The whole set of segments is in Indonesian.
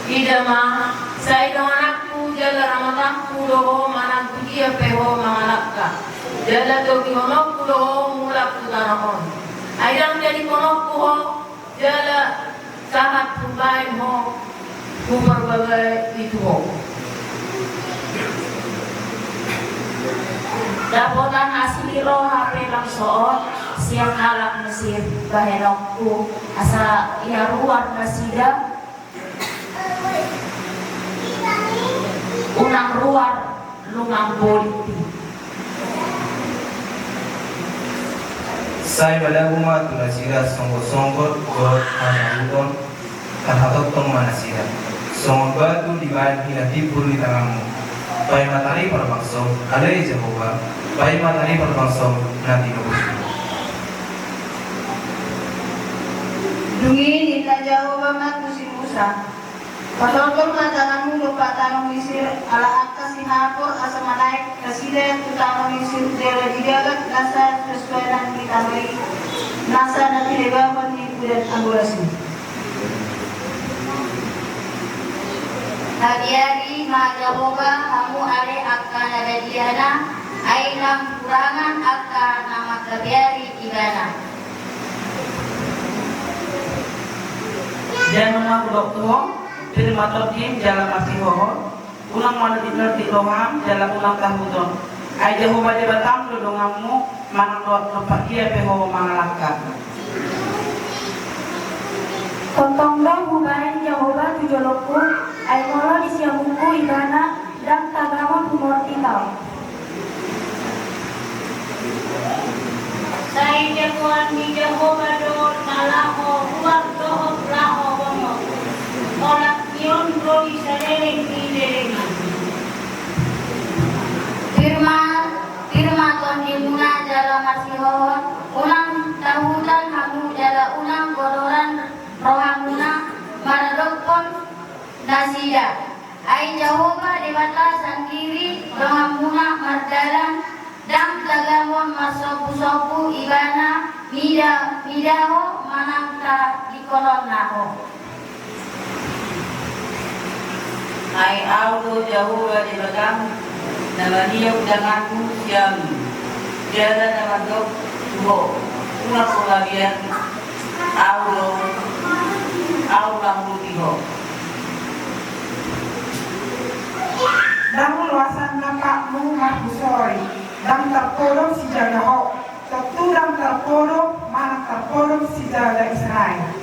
ida ma sai do anakku jala ramatanku do manakku dia peho mangalakka jala do honokku do mulakku tanahon aidam jadi honokku ho jala sahat pubain ho kubar bagai itu ho dapotan asli roh hape langsung siang halak mesir bahenokku asa ia ruar nasida unang ruar lungang politik sai balaguma tunasira songo god anudon kahatot tong manasira songo batu di bahan hinati puri tanganmu pai matari perbangsong alai Jehovah pai matari perbangsong nanti nubus dungi nita Jehovah matusi Musa patolong tanganmu lupa tanong Mesir ala akas sinapor asa manaik kasida tutano Mesir jala didagat nasa sesuaian ditamai nasa nanti lebapan di bulan agorasi hari-hari ma Jehovah kamu ale akan ada diana ainam kurangan akan nama kebiari ibana jangan aku dokter terima totim jalan masih hohon ulang mana di roham jalan ulang tahun ai Jehovah de batang do dongamu mana lot tempat dia peho mangalaka Kontong dong hubain Jehovah tujolokku ai molo di siamuku ibana dan tagama pumorti tau sai jagoan di Jehovah do malaho huwag dohot laho bomo olak yon roli sarereng di dereng firma Tuhan dimuna dalam masihon ulang tahutan hamu jala ulang godoran rohamuna maradokon nasida ai Jehovah di batasan kiri rohamuna mardalan dan tagamon masopu-sopu ibana midaho manangka di kolon naho ai auto Jehovah di batang nama dia undanganmu siang tiada nama dok tuho ulang kolagian aulang butiho Namun luasan napakmu mahusori dan terpolong si jaga ho terturang terpolong mana terpolong si jaga Israel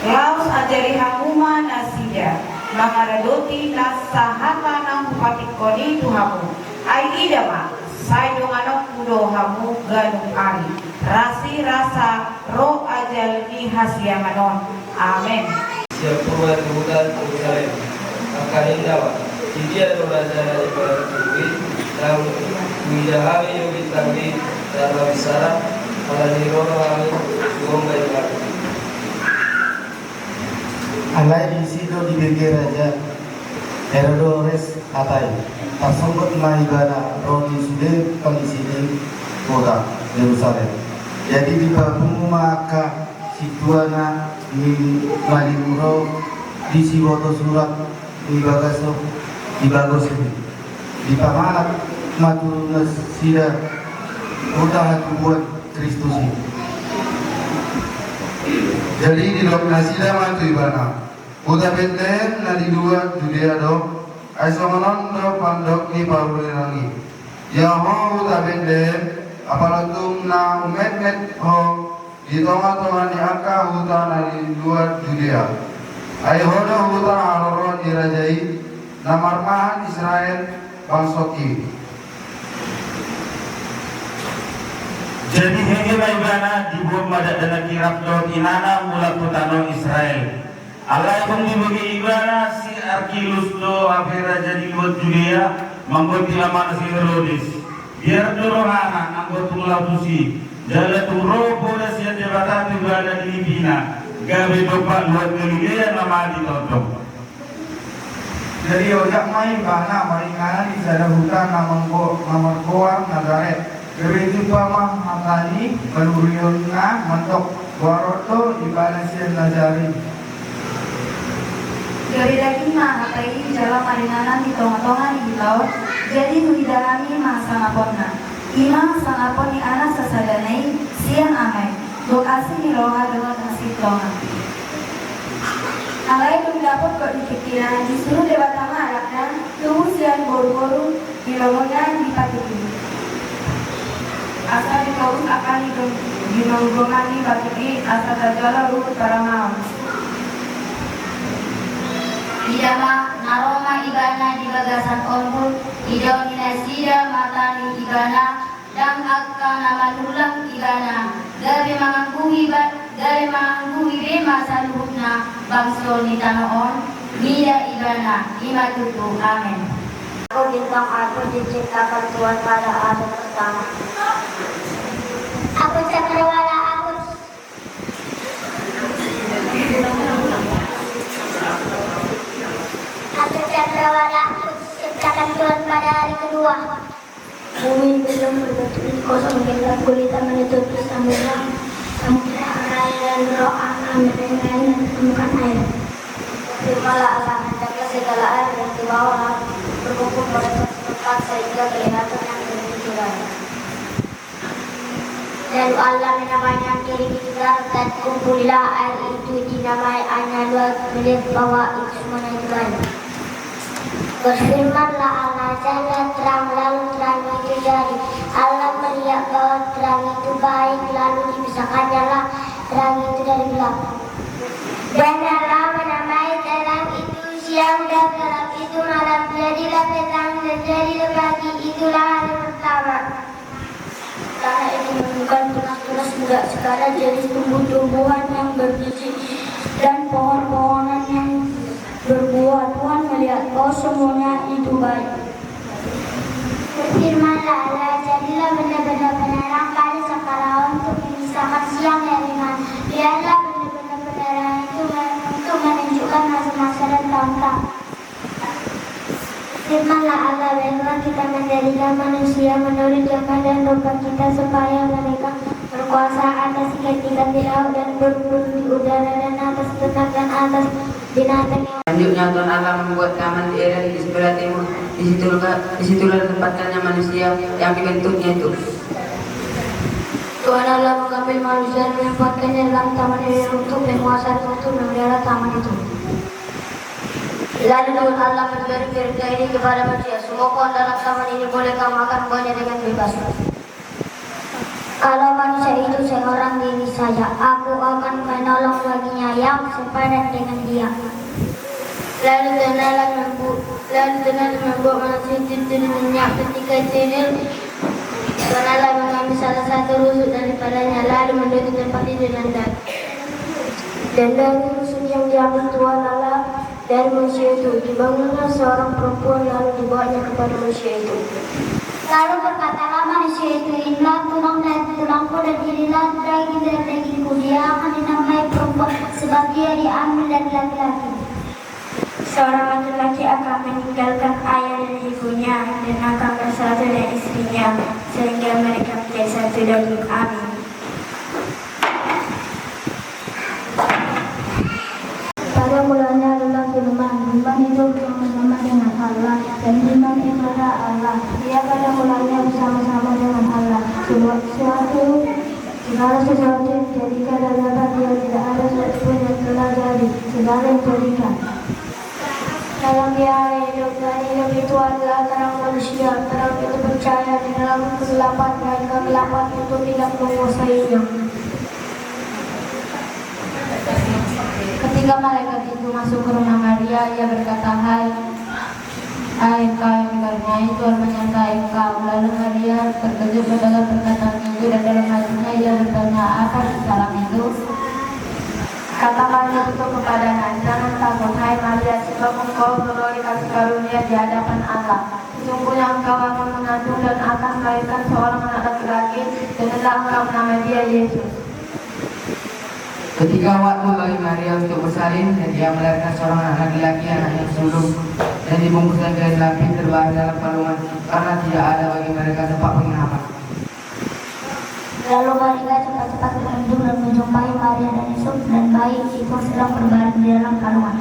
Laos ajari hamuma nasida mangaradoti nasahata nang bupati koni tuhamu ai idama sai donganok kudo hamu ganung ari rasi rasa roh ajal di hasiamanon amin siap purwa tuhutan Yerusalem akan indawa dia raja dari Pertubui dan widahawi yogi tanggi dan wabisara pada nirono hami gomba ibadah alai di situ di bege raja Herodes atai tersebut maibana roni sude pengisini kota Yerusalem jadi di babung maka situana di malimuro di siwoto surat di bagos ini di pamanat maturuna sida kota hatubuan Kristus ini jadi di lokasi lama tu ibana Uta Bethlehem na di luar Judea do ay songonon do pandok ni paulirangi ya ho uta Bethlehem apalatung na umet ho di tonga-tonga ni angka uta na di luar Judea ay hono uta aroron dirajai na marmahan Israel bangsoki jadi hegela ibana dibuat madat dan kirap do inana mula putano Israel Allah kong dibagi ibana si Arkilus do afera jadi luar Judea manggoti lama si Herodes biar dorohana anggotung lapusi jala turo poda siya jabatan ibana di Libina gawe dopak luar Galilea nama ditotong jadi ojak mai bana maringana di sana hutan namang koang Nazaret Gereja pamah hatani meluriona mentok waroto ibadah sian nazari. Dari daging mah hatai jalan maringanan di tengah-tengah di laut. Jadi nuhidalami mah sangaponna. Ima sangapon ni anak sasadanai siang amai. Lokasi ni roha dengan nasib tonga. Alai belum dapat kok dipikiran disuruh lewat tama anaknya. Tunggu siang boru-boru di rombongan di patiki. Asal dikaus akan dinonggongan di patiki asal terjala ruhut para malam. Idama naroma ibana di bagasan ombul, idau ninasida matani ibana, dan akan nama nulang ibana. Dari mangangguhi bema saluhna bangso ni tanoon, mida ibana, imatutu, amin. Aku bintang aku diciptakan Tuhan pada hari pertama. Aku cakrawala aku. Aku cakrawala aku diciptakan Tuhan pada hari kedua. Bumi belum berbentuk kosong hingga gulita menutupi samudra raya dan roh akan mendengar dan temukan air. Firmanlah Allah, hendaklah segala air yang di bawah berkumpul pada tempat sehingga kelihatan yang berbicara. Lalu Allah menamainya kiri kita dan kumpulilah air itu dinamai hanya 2 menit bahwa itu semuanya itu air. Berfirmanlah Allah, jangan terang, lalu terang itu jadi. Allah melihat bahwa terang itu baik, lalu dipisahkannya lah terang itu dari gelap. Dan Allah menamai terang itu siang dan gelap itu malam. Jadilah petang dan jadilah pagi, itulah hari pertama. Tanah itu menemukan tunas-tunas muda sekarang jadi tumbuh-tumbuhan yang berbiji dan pohon-pohonan yang berbuah. Tuhan melihat bahwa semuanya itu baik. Berfirmanlah Allah, jadilah benda-benda penerang pada skala untuk memisahkan siang dari malam. Biarlah benda-benda penerang itu untuk menunjukkan masa-masa dan tahun-tahun. Firmanlah Allah, baiklah kita menjadilah manusia menurut gambar dan rupa kita supaya mereka berkuasa atas ikan-ikan di laut dan berburu di udara dan atas ternak dan atas binatang yang. Selanjutnya Tuhan Allah membuat taman di Eden di sebelah timur. Disitulah tempatkannya manusia yang dibentuknya itu. Tuhan Allah mengambil manusia dan menempatkannya dalam taman Eden untuk menguasai untuk memelihara taman itu. Lalu Tuhan Allah memberi perintah ini kepada manusia, semua pohon dalam taman ini boleh kamu makan buahnya dengan bebas. Kalau manusia itu seorang diri saja, aku akan menolong baginya yang sepadan dengan dia. Lalu Tuhan Allah membuat manusia itu minyak ketika tidur. Tuhan Allah mengambil salah satu rusuk daripadanya, lalu menutup tempat itu dengan daging. Dan dari rusuk yang diambil Tuhan Allah dari manusia itu, dibangunlah seorang perempuan lalu dibawanya kepada manusia itu. Lalu berkatalah manusia itu, inilah tulang dan tulangku dan inilah daging dan dagingku. Dia akan dinamai perempuan sebab dia diambil dari laki-laki. Seorang laki-laki akan meninggalkan ayah dan ibunya dan akan bersatu dengan istrinya sehingga mereka menjadi satu daging. Amin. Pada mulanya adalah firman itu bersama-sama dengan Allah dan firman itu adalah Allah. Dia pada mulanya bersama-sama dengan Allah. Segala sesuatu yang dijadikan dan dapat dia tidak ada sesuatu pun yang telah jadi. Segala yang dijadikan. Dalam dia hidup dan hidup itu adalah terang manusia. Terang itu percaya di dalam kegelapan dan kegelapan itu tidak menguasainya. Ketika malaikat itu masuk ke rumah Maria, ia berkata, Hai kau yang dikaruniai Tuhan menyertai engkau. Lalu Maria terkejut mendengar perkataan itu dan dalam hatinya ia bertanya, apa salam itu? Kata Maria itu kepadanya, jangan takut hai Maria, sebab engkau beroleh kasih karunia di hadapan Allah. Sesungguhnya engkau akan mengandung dan akan melahirkan seorang anak laki-laki dan hendaklah engkau menamai dia Yesus. Ketika waktu bagi Maria untuk bersalin dan dia melahirkan seorang anak laki-laki, anak yang sulung dan dibungkuskan kain lapis terbaring dalam palungan karena tidak ada bagi mereka tempat penginapan. Lalu Maria cepat-cepat ke mendung dan menjumpai Maria dan Yusuf dan bayi itu sedang berbaring di dalam kandungan.